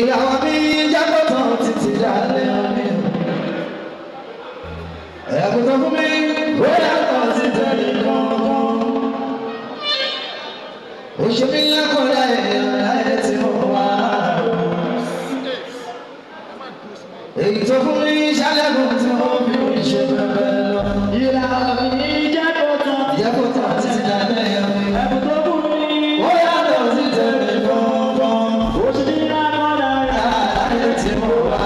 ìràwọ̀ mi jábọ̀ tán títí dalẹ̀ mi. ẹ̀bùn tó fún mi ó yàtọ̀ sí tẹ̀lé kankan. òṣèlú lákọ̀ọ́lá ẹ̀ tí mo wá. èyí tó fún mi ṣálẹ̀kùn tí mo fi ṣe bẹ̀rẹ̀ lọ. ìràwọ̀ mi jábọ̀ tán títí dalẹ̀ mi. ẹ̀bùn tó fún mi ó yàtọ̀ sí tẹ̀lé kankan. òṣèlú lákọ̀ọ́lá ẹ̀ tí mo wá.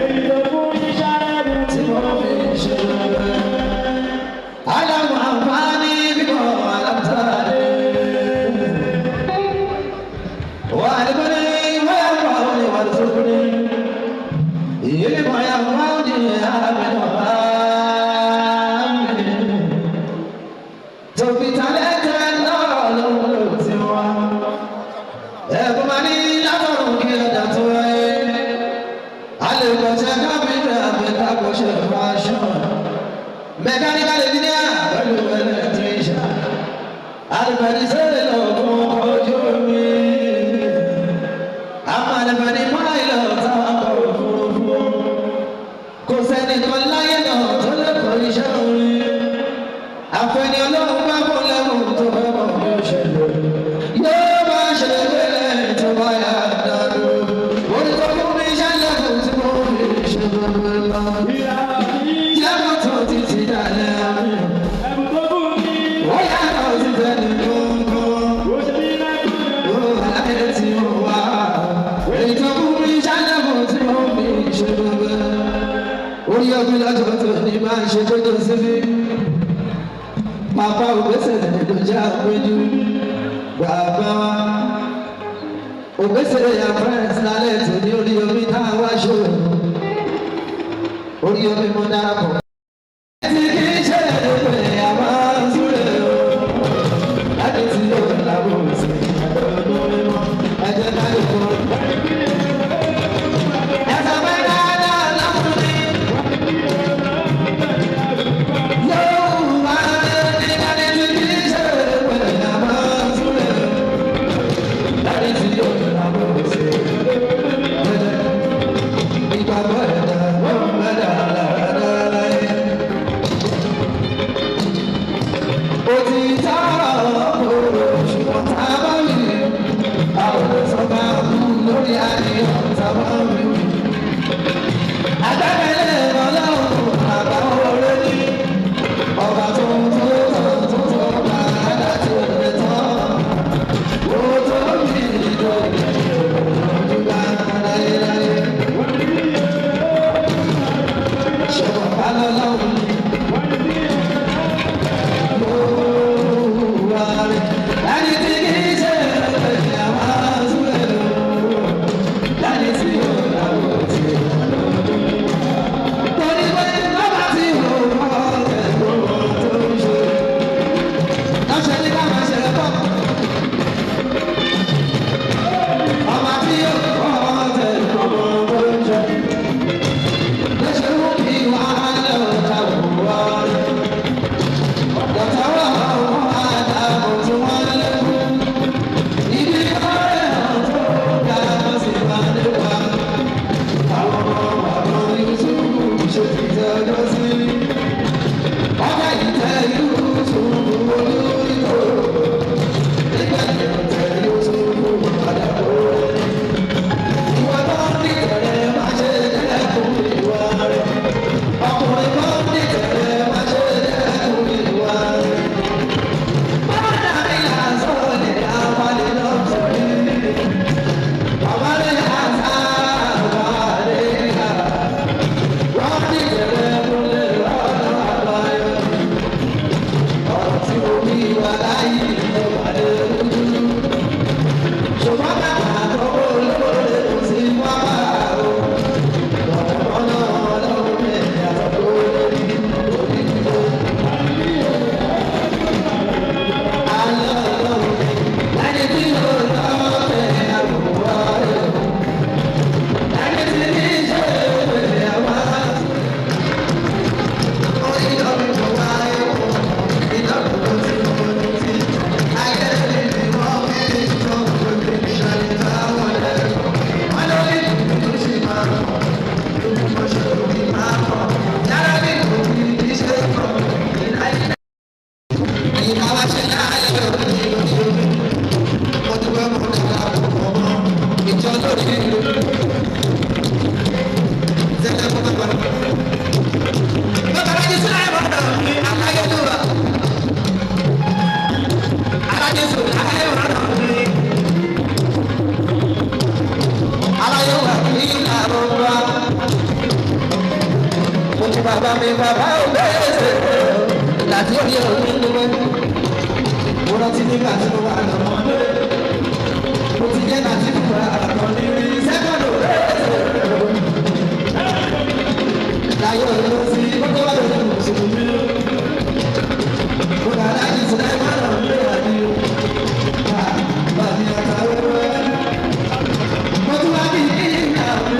èyí tó fún mi ṣálẹ̀kùn tí mo fi ṣe bẹ̀rẹ̀ lọ. aláwọ̀ àǹfààní bíbọ̀ alámùtàdé. Mechanical engineer, electrician, kò sẹ́ni kan láyé náà tó lè kọ́ iṣẹ́ orin. àfẹ́ni ọlọ́run bá bọ̀ lẹ́wọ̀n tó fẹ́ mọ̀ bí ó ṣe lò. yóò máa ṣe wẹ́lẹ̀ tó bá yà dàrú. orí tó fún mi ṣẹlẹ̀kùn tí mo fi ṣe gbogbo lọ. jẹ́kọ̀ tó ti ti dalẹ̀ mi. ó yàtọ̀ sí tẹ̀lé gbogbo. ó láyé tí mo wá. èyí tó fún mi ṣẹlẹ̀kùn tí mo fi ṣe gbogbo lọ. orí ọdún lọ́jọ́ tó ní máa ń ṣe gbogbo síbí. Bàbá Ògbésèré ló jẹ́ àpéjú. Bàbá wa Ògbésèré ya friends lálẹ́ tó ní orí omi tá a wá ṣó. Orí omi mo darapọ̀. Ẹtì kì í ṣe èdè àwa súré o. Láti tí yóò lábò sí ọdún mímọ́. Ẹ jẹ́ ká lè kọ́. Ẹ̀sán pẹ́ dáadáa láwùjọ. Bàbá mi bàbá ò bẹ́ẹ̀ ṣe láti orí òní ni wọ́n. Mo rántí nígbà tí mo wà lọ́mọdé. Mo ti jẹ́ láti fún àkàn ní rí sẹ́kọ̀ndì bẹ́ẹ̀ ṣe. Láyé òní sí kókó wà lórí mùsùlùmí. Mo rà láyé sílẹ̀ má lọ ní ìwádìí. Bàbá mi àtàwọn ẹgbẹ́. Mo tún wá bí ìyá mi.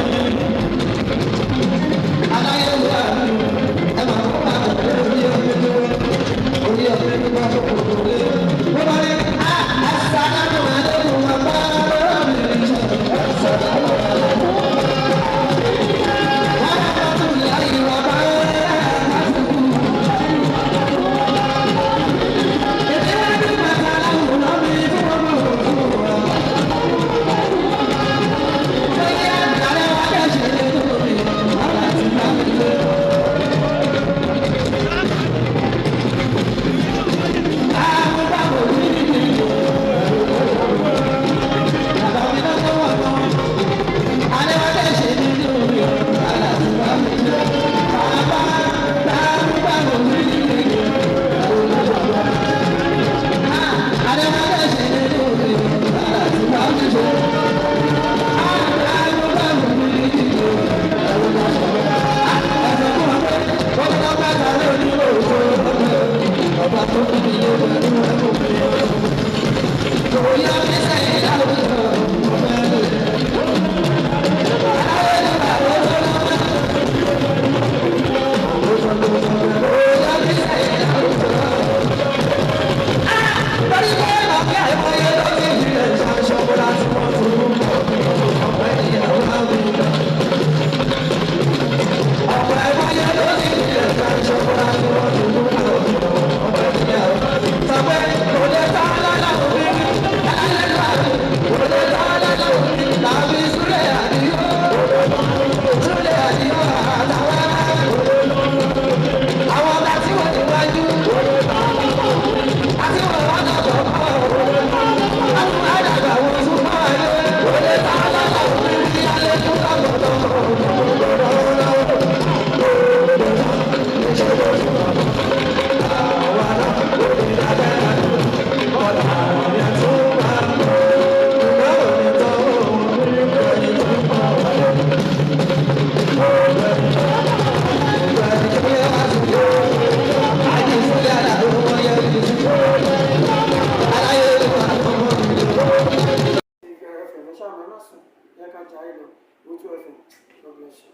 ṣáà máa má sùn yẹ ká jà á lọ lójú ẹ̀fẹ̀ lọ́gbọ̀n ṣe.